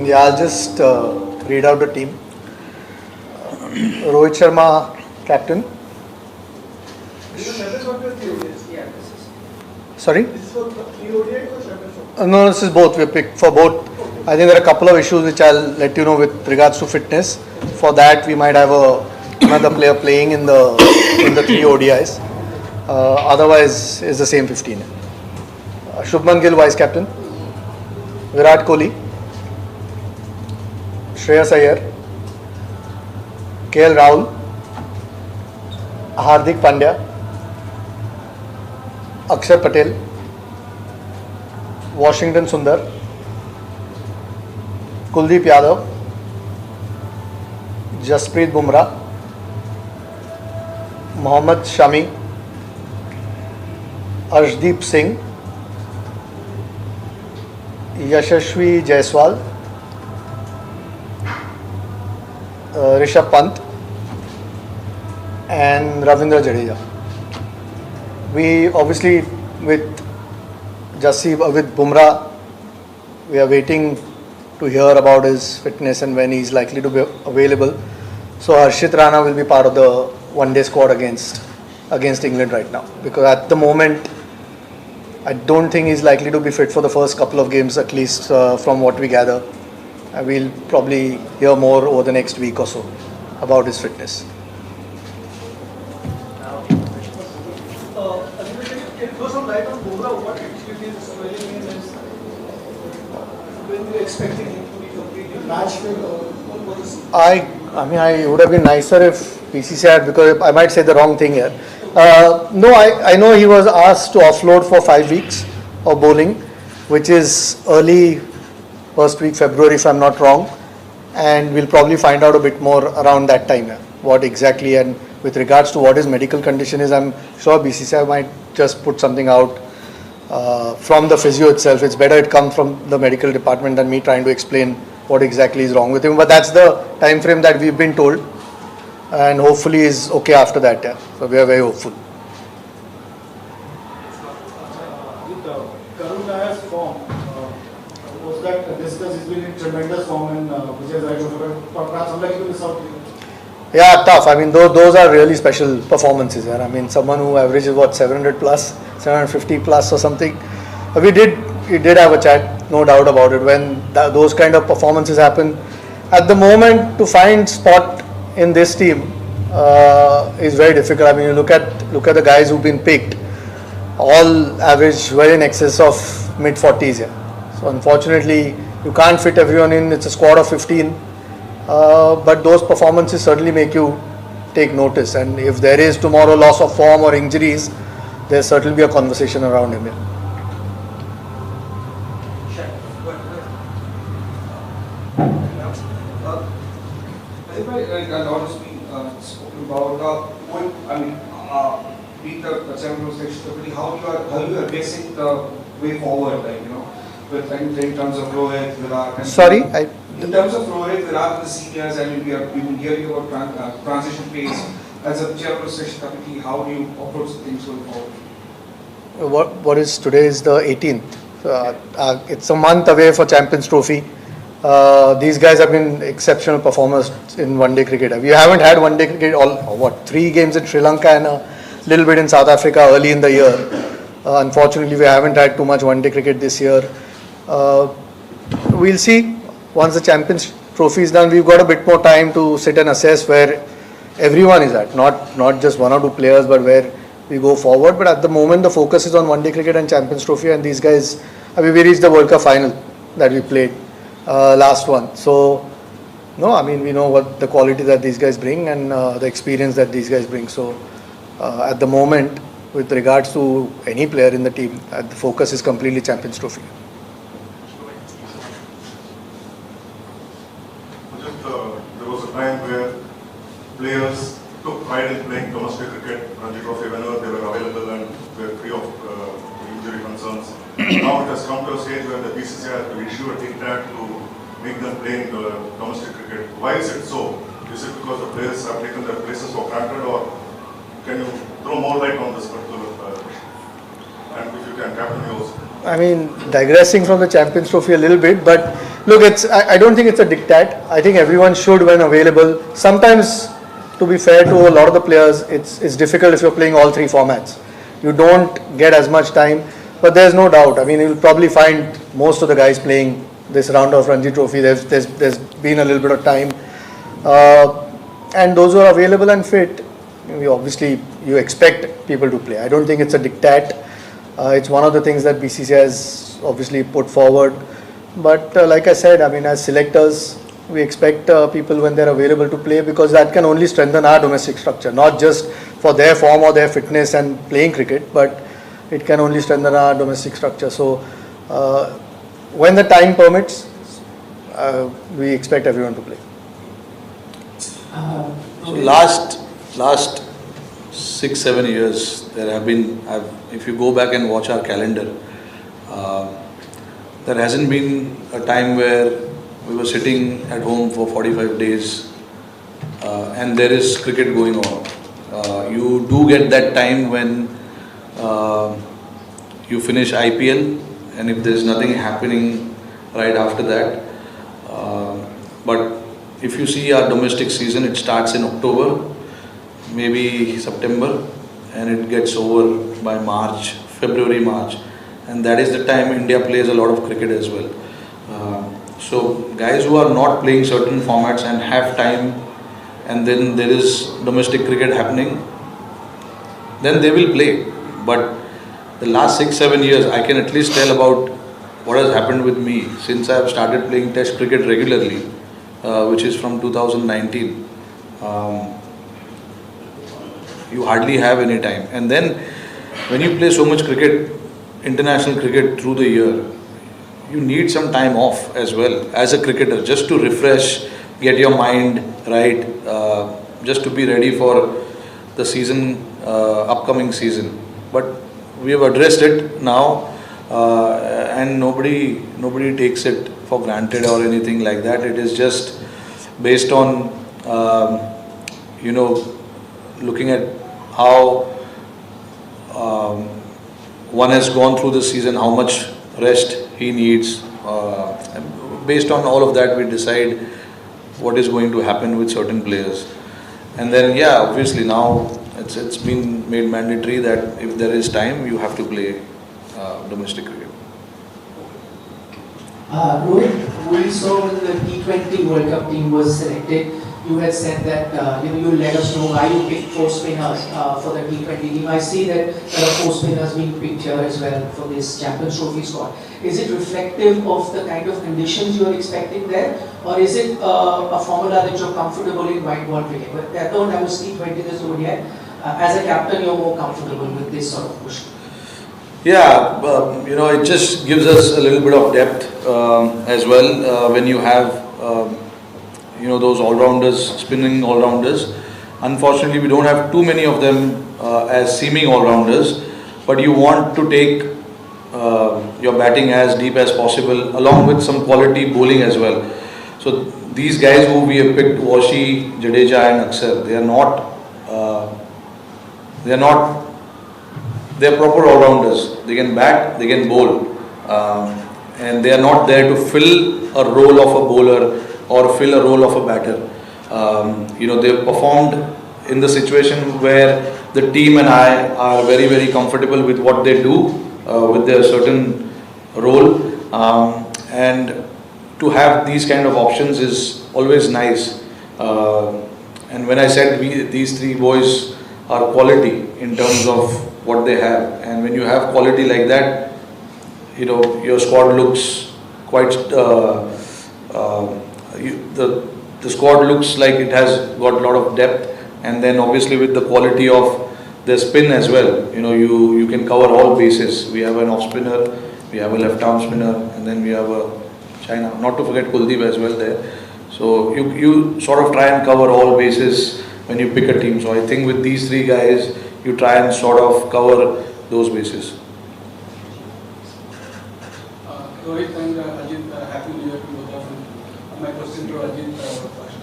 Yeah, I'll just read out the team. Rohit Sharma, captain. Sorry? No, this is both. We picked for both. I think there are a couple of issues which I'll let you know with regards to fitness. For that, we might have another player playing in the three ODIs. Otherwise, it's the same 15. Shubman Gill, vice captain. Virat Kohli. Shreyas Iyer, KL Rahul, Hardik Pandya, Akshar Patel, Washington Sundar, Kuldeep Yadav, Jasprit Bumrah, Mohammad Shami, Arshdeep Singh, Yashasvi Jaiswal, Rishabh Pant and Ravindra Jadeja. We obviously with Bumrah, we are waiting to hear about his fitness and when he's likely to be available. So Harshit Rana will be part of the one-day squad against England right now, because at the moment I don't think he's likely to be fit for the first couple of games, at least from what we gather. We'll probably hear more over the next week or so about his fitness. Can you throw some light on Bumrah? What actually is swelling in his? When you're expecting him to be completely match fit, or what is? I would have been nicer if BCCI had, because I might say the wrong thing here. No, I know he was asked to offload for 5 weeks of bowling, which is early first week February if I'm not wrong, and we'll probably find out a bit more around that time, what exactly, and with regards to what his medical condition is, I'm sure BCCI might just put something out from the physio itself. It's better it comes from the medical department than me trying to explain what exactly is wrong with him, but that's the time frame that we've been told, and hopefully is okay after that. So we are very hopeful. With Karun Nayar's form, was that discussed? He's been in tremendous form in Vijay Zaidu, but perhaps unlikely to miss out. Yeah, tough. I mean, those are really special performances. I mean, someone who averages 700 plus, 750 plus or something. We did have a chat, no doubt about it. When those kind of performances happen, at the moment to find spot in this team is very difficult. I mean, you look at the guys who've been picked, all average well in excess of mid 40s. So unfortunately, you can't fit everyone in. It's a squad of 15. But those performances certainly make you take notice, and if there is tomorrow loss of form or injuries, there'll certainly be a conversation around him. A lot has been spoken about being the Champions League. How you are addressing the way forward, in terms of Rohit, Virat. Sorry, in terms of Rohit, Virat, the seniors, we've been hearing about transition phase. As a Champions League committee, how do you approach things going forward? What is today is the 18th. It's a month away for Champions Trophy. These guys have been exceptional performers in one-day cricket. We haven't had one-day cricket 3 games in Sri Lanka and a little bit in South Africa early in the year. Unfortunately, we haven't had too much one-day cricket this year. We'll see. Once the Champions Trophy is done, we've got a bit more time to sit and assess where everyone is at. Not just 1 or 2 players, but where we go forward. But at the moment, the focus is on one-day cricket and Champions Trophy. And these guys, we reached the World Cup final that we played. Last one. So, no, I mean, we know what the quality that these guys bring and the experience that these guys bring. So, at the moment, with regards to any player in the team, the focus is completely Champions Trophy. There was a time where players took pride in playing domestic cricket, Ranji Trophy, whenever they were available and were free of injury concerns. Now it has come to a stage where the BCCI has to issue a diktat to make them play in the domestic cricket. Why is it so? Is it because the players have taken their places for granted, or can you throw more light on this particular issue? And if you can, Captain, you also. I mean, digressing from the Champions Trophy a little bit, but Look, I don't think it's a diktat. I think everyone should when available. Sometimes, to be fair to a lot of the players, it's difficult if you're playing all three formats. You don't get as much time, but there's no doubt. I mean, you'll probably find most of the guys playing this round of Ranji Trophy. There's been a little bit of time, and those who are available and fit, you expect people to play. I don't think it's a diktat. It's one of the things that BCCI has obviously put forward. But like I said, I mean, as selectors, we expect people when they're available to play, because that can only strengthen our domestic structure, not just for their form or their fitness and playing cricket, but it can only strengthen our domestic structure. So when the time permits, we expect everyone to play. So last 6-7 years, there have been, if you go back and watch our calendar, there hasn't been a time where we were sitting at home for 45 days and there is cricket going on. You do get that time when you finish IPL, and if there's nothing happening right after that. But if you see our domestic season, it starts in October, maybe September, and it gets over by March, February, March, and that is the time India plays a lot of cricket as well. So guys who are not playing certain formats and have time, and then there is domestic cricket happening, then they will play. But the last 6-7 years, I can at least tell about what has happened with me since I have started playing Test cricket regularly, which is from 2019. You hardly have any time, and then when you play so much cricket, international cricket through the year, you need some time off as well as a cricketer, just to refresh, get your mind right, just to be ready for the season, upcoming season. But we have addressed it now, and nobody takes it for granted or anything like that. It is just based on looking at how one has gone through the season, how much rest he needs. Based on all of that, we decide what is going to happen with certain players. And then, yeah, obviously now it's been made mandatory that if there is time, you have to play domestic cricket. Rohit, we saw when the T20 World Cup team was selected, you had said that you let us know why you picked 4 spinners for the T20 team. I see that there are 4 spinners being picked here as well for this Champions Trophy squad. Is it reflective of the kind of conditions you are expecting there, or is it a formula that you're comfortable in white ball cricket? But I don't have a T20 this over yet. As a captain, you're more comfortable with this sort of push. Yeah, it just gives us a little bit of depth as well when you have those all-rounders, spinning all-rounders. Unfortunately, we don't have too many of them as seeming all-rounders, but you want to take your batting as deep as possible, along with some quality bowling as well. So these guys who we have picked, Washi, Jadeja and Akshar, they are proper all-rounders. They can bat, they can bowl, and they are not there to fill a role of a bowler or fill a role of a batter. They have performed in the situation where the team and I are very, very comfortable with what they do, with their certain role, and to have these kind of options is always nice. And when I said these 3 boys are quality in terms of what they have, and when you have quality like that, your squad looks quite the squad looks like it has got a lot of depth, and then obviously with the quality of the spin as well, you can cover all bases. We have an off spinner, we have a left arm spinner, and then we have a China, not to forget Kuldeep as well there. So you sort of try and cover all bases when you pick a team. So I think with these 3 guys, you try and sort of cover those bases. Rohit and Ajit, happy New Year to both of you. My question to Ajit first.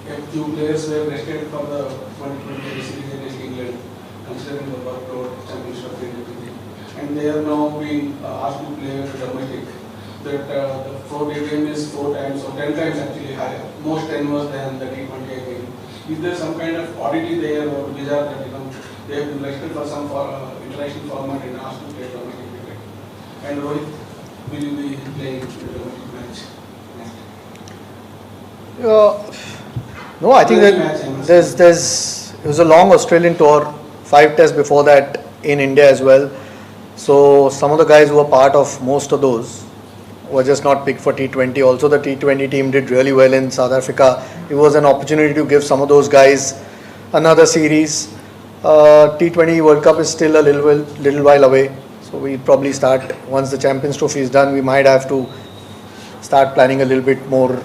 If 2 players were rested from the 2020 series against England, considering the workload, championship, and they are now being asked to play domestic, that the floor game is 4 times or 10 times actually higher. Most 10 was than the T20 game. Is there some kind of oddity there or bizarre that they have been selected for some international format and asked to play domestic cricket? And Rohit, will you be playing the domestic match? No, I think that it was a long Australian tour, 5 tests before that in India as well. So some of the guys who were part of most of those were just not picked for T20. Also the T20 team did really well in South Africa. It was an opportunity to give some of those guys another series. T20 World Cup is still a little while away. So we'll probably start, once the Champions Trophy is done, we might have to start planning a little bit more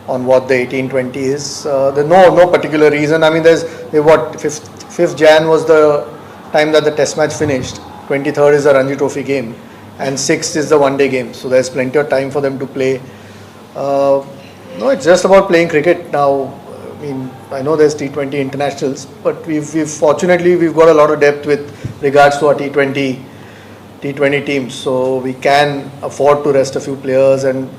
on what the 18-20 is. There's no particular reason. I mean, there's 5th Jan was the time that the test match finished. 23rd is the Ranji Trophy game and 6th is the one-day game. So there's plenty of time for them to play. No, it's just about playing cricket now. I mean, I know there's T20 internationals, but fortunately we've got a lot of depth with regards to our T20 teams. So we can afford to rest a few players, and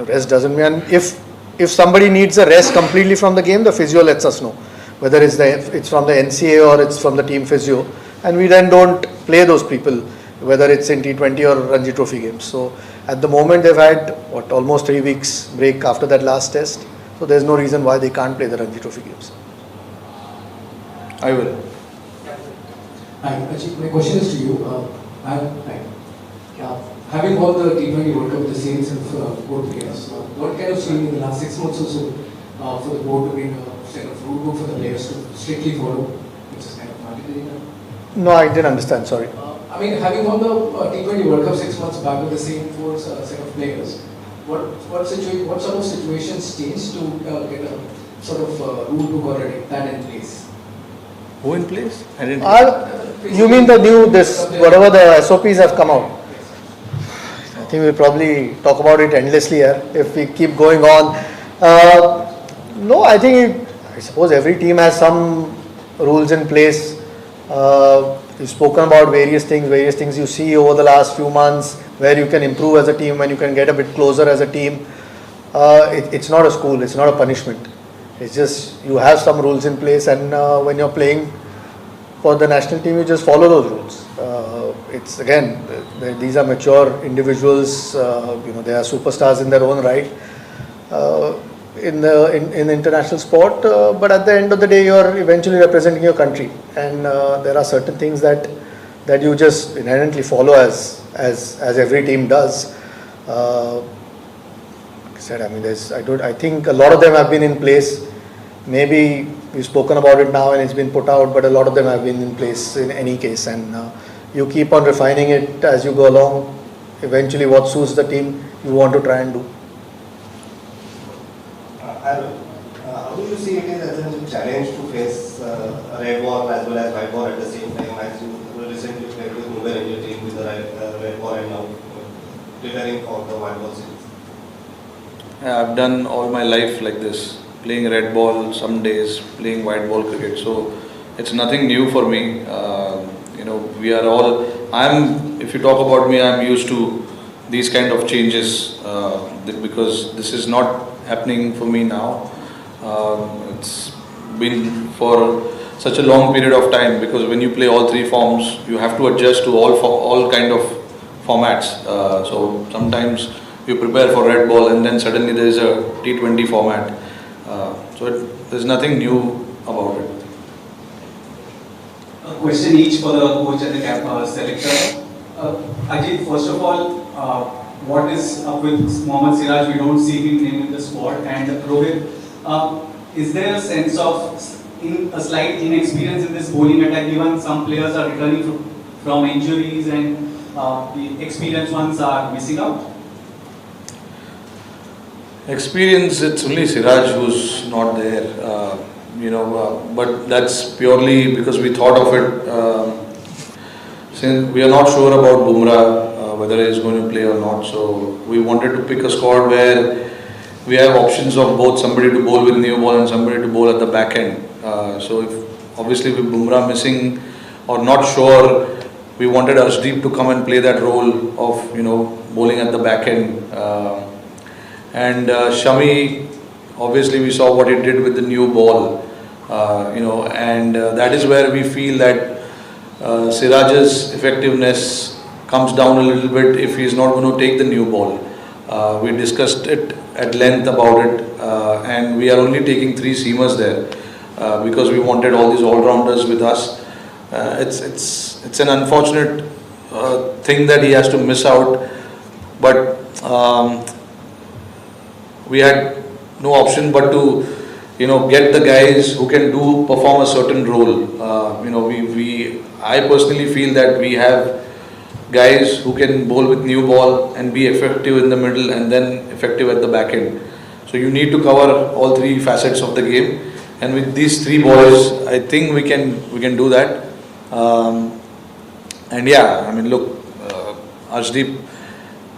rest doesn't mean, if somebody needs a rest completely from the game, the physio lets us know, whether it's from the NCA or it's from the team physio, and we then don't play those people, whether it's in T20 or Ranji Trophy games. So at the moment they've had almost 3 weeks break after that last test, so there's no reason why they can't play the Ranji Trophy games. I will. Hi, Ajit, my question is to you. Having won the T20 World Cup with the same set of board players, what kind of change in the last 6 months or so for the board to bring a set of rule book for the players to strictly follow, which is kind of mandatory now? No, I didn't understand, sorry. I mean, having won the T20 World Cup 6 months back with the same 4 set of players, what sort of situations changed to get a sort of rule book or that in place? Who in place? I didn't. You mean the new, whatever the SOPs have come out? I think we'll probably talk about it endlessly here if we keep going on. No, I suppose every team has some rules in place. We've spoken about various things you see over the last few months where you can improve as a team, when you can get a bit closer as a team. It's not a school, it's not a punishment. It's just you have some rules in place, and when you're playing for the national team, you just follow those rules. It's again, these are mature individuals. They are superstars in their own right in international sport. But at the end of the day, you're eventually representing your country, and there are certain things that you just inherently follow as every team does. I think a lot of them have been in place. Maybe we've spoken about it now and it's been put out, but a lot of them have been in place in any case, and you keep on refining it as you go along. Eventually what suits the team you want to try and do. Aaron, how do you see it as a challenge to face a red ball as well as white ball at the same time, as you recently played with Mumbai and your team with the red ball and now preparing for the white ball series? I've done all my life like this, playing red ball some days, playing white ball cricket. So it's nothing new for me. We are all. If you talk about me, I'm used to these kind of changes because this is not happening for me now. It's been for such a long period of time, because when you play all 3 forms, you have to adjust to all kind of formats. So sometimes you prepare for red ball and then suddenly there is a T20 format. There's nothing new about it. A question each for the coach and the selector. Ajit, first of all, what is up with Mohammad Siraj? We don't see him named in the squad. And Rohit, is there a sense of a slight inexperience in this bowling attack, given some players are returning from injuries and the experienced ones are missing out? Experience, it's only Siraj who's not there, but that's purely because we thought of it, since we are not sure about Bumrah, whether he's going to play or not. So we wanted to pick a squad where we have options of both somebody to bowl with new ball and somebody to bowl at the back end. So if obviously with Bumrah missing or not sure we wanted Arshdeep to come and play that role of, bowling at the back end. And Shami, obviously we saw what he did with the new ball, and that is where we feel that Siraj's effectiveness comes down a little bit if he's not going to take the new ball. We discussed it at length about it, and we are only taking 3 seamers there because we wanted all these all-rounders with us. It's an unfortunate thing that he has to miss out, but we had no option but to get the guys who can perform a certain role. I personally feel that we have guys who can bowl with new ball and be effective in the middle and then effective at the back end. So you need to cover all 3 facets of the game, and with these 3 boys, I think we can do that. And yeah, look, Arshdeep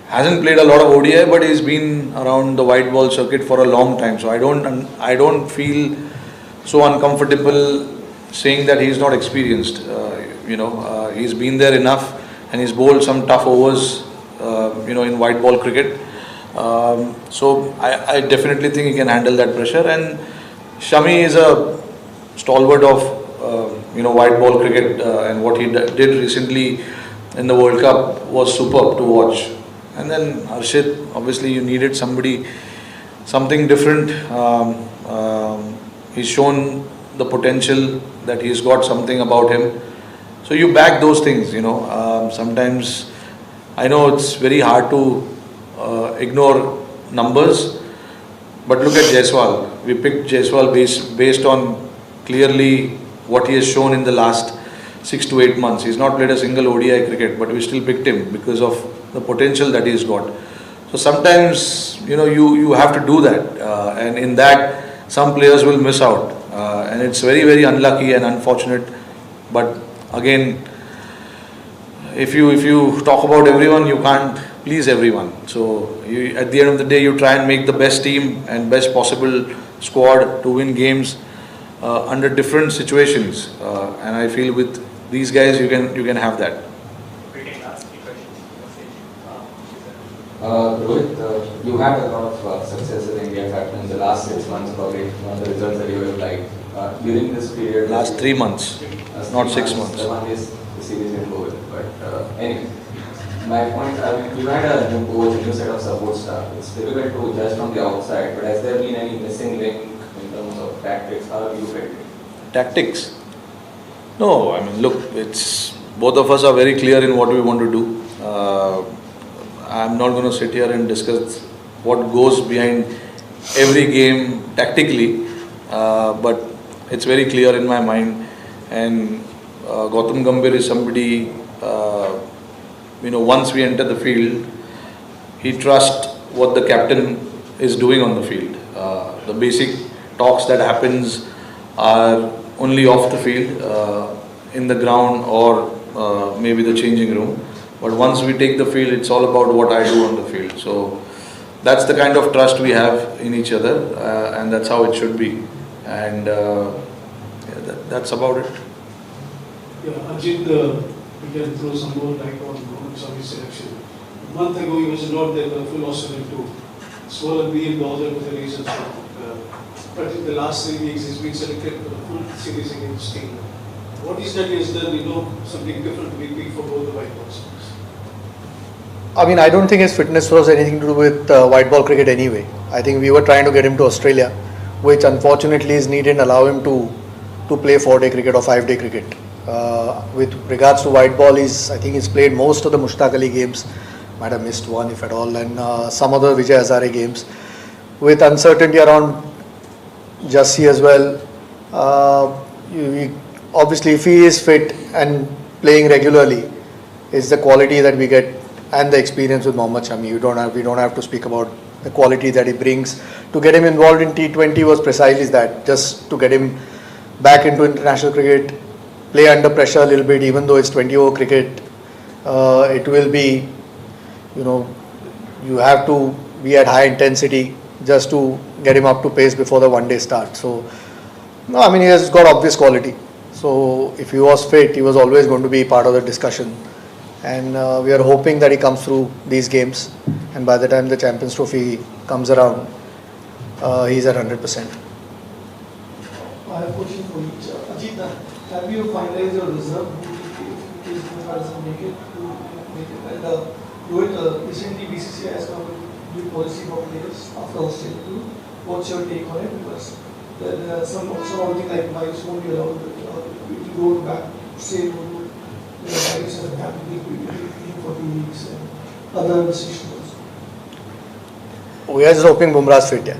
hasn't played a lot of ODI, but he's been around the white ball circuit for a long time. So I don't feel so uncomfortable saying that he's not experienced. He's been there enough, and he's bowled some tough overs, in white ball cricket. So I definitely think he can handle that pressure. And Shami is a stalwart of white ball cricket, and what he did recently in the World Cup was superb to watch. And then Harshit, obviously you needed something different. He's shown the potential that he's got something about him. So you back those things, sometimes I know it's very hard to ignore numbers, but look at Jaiswal. We picked Jaiswal based on clearly what he has shown in the last 6 to 8 months. He's not played a single ODI cricket, but we still picked him because of the potential that he's got. So sometimes, you have to do that, and in that some players will miss out, and it's very, very unlucky and unfortunate. But again, if you talk about everyone, you can't please everyone. So at the end of the day, you try and make the best team and best possible squad to win games under different situations, and I feel with these guys you can have that. Rohit, you had a lot of success in India captain in the last 6 months, probably one of the results that you have liked. During this period, last 3 months, not 6 months. The one is the series in Goal. But anyway, my point, you had a new coach, a new set of support staff. It's difficult to judge from the outside, but has there been any missing link in terms of tactics? How have you felt it? Tactics? No, look, it's both of us are very clear in what we want to do. I'm not going to sit here and discuss what goes behind every game tactically, but it's very clear in my mind. And Gautam Gambhir is somebody, once we enter the field, he trusts what the captain is doing on the field. The basic talks that happens are only off the field, in the ground or maybe the changing room. But once we take the field, it's all about what I do on the field. So that's the kind of trust we have in each other, and that's how it should be. And that's about it. Yeah, Ajit, we can throw some more light on Mohammad Shami's selection. A month ago, he was not there for the full Australian tour. Swollen being the other with the nations. But in the last 3 weeks, he's been selected for the full series against England. What is that he has done, something different to be big for both the white balls? I don't think his fitness was anything to do with white ball cricket anyway. I think we were trying to get him to Australia, which unfortunately is needed and allow him to play 4-day cricket or 5-day cricket. With regards to white ball, I think he's played most of the Mushtaq Ali games, might have missed one if at all, and some other Vijay Hazare games. With uncertainty around Jassi as well, obviously if he is fit and playing regularly, it's the quality that we get and the experience with Mohammad Shami. We don't have to speak about the quality that he brings. To get him involved in T20 was precisely that, just to get him back into international cricket, play under pressure a little bit, even though it's 20-over cricket. It will be, you have to be at high intensity just to get him up to pace before the one-day start. So, no, he has got obvious quality. So if he was fit, he was always going to be part of the discussion. And we are hoping that he comes through these games. And by the time the Champions Trophy comes around, he's at 100%. I have a question for each. Ajit, have you finalized your reserve in case Bumrah doesn't make it? And Rohit, recently BCCI has come with new policy for players after Australia too. What's your take on it? Because there are some things like Vice won't be allowed to go back, say, Vice and have to be for 2 weeks and other restrictions. We are just hoping Bumrah's fit, yeah.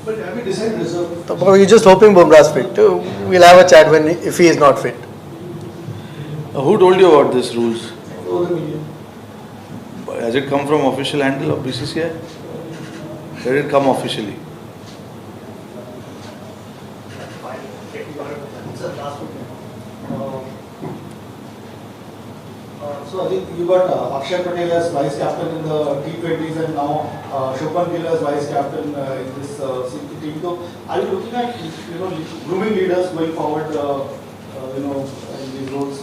But have you decided reserve? We're just hoping Bumrah's fit. We'll have a chat if he is not fit. Who told you about these rules? Over the media. Has it come from official handle of BCCI? Where did it come officially? So Ajit, you got Akshay Patel as vice captain in the T20s and now Shubman Gill as vice captain in this team. So are you looking at grooming leaders going forward? In these roles,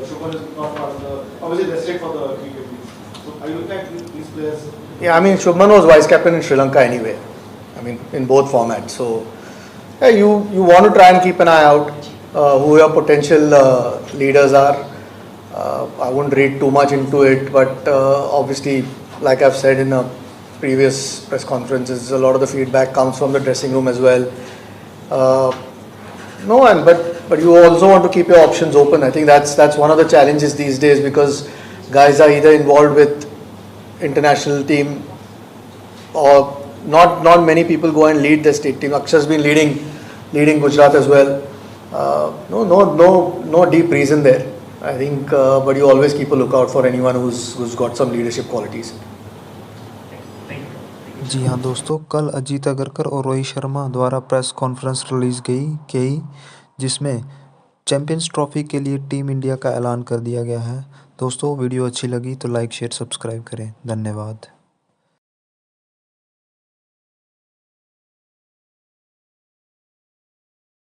Shubman is not part of the obviously restricted for the T20s. So are you looking at these players? Yeah, I mean Shubman was vice captain in Sri Lanka anyway. I mean in both formats. So yeah, you want to try and keep an eye out who your potential leaders are. I won't read too much into it, but obviously, like I've said in previous press conferences, a lot of the feedback comes from the dressing room as well. But you also want to keep your options open. I think that's one of the challenges these days because guys are either involved with international team or not many people go and lead the state team. Akshar's been leading Gujarat as well. No deep reason there. I think, but you always keep a lookout for anyone who's got some leadership qualities. जी हाँ दोस्तों, कल अजीत अगरकर और रोहित शर्मा द्वारा press conference release की जिसमें champions trophy के लिए team India का ऐलान कर दिया गया है। दोस्तों वीडियो अच्छी लगी तो लाइक शेयर सब्सक्राइब करें। धन्यवाद।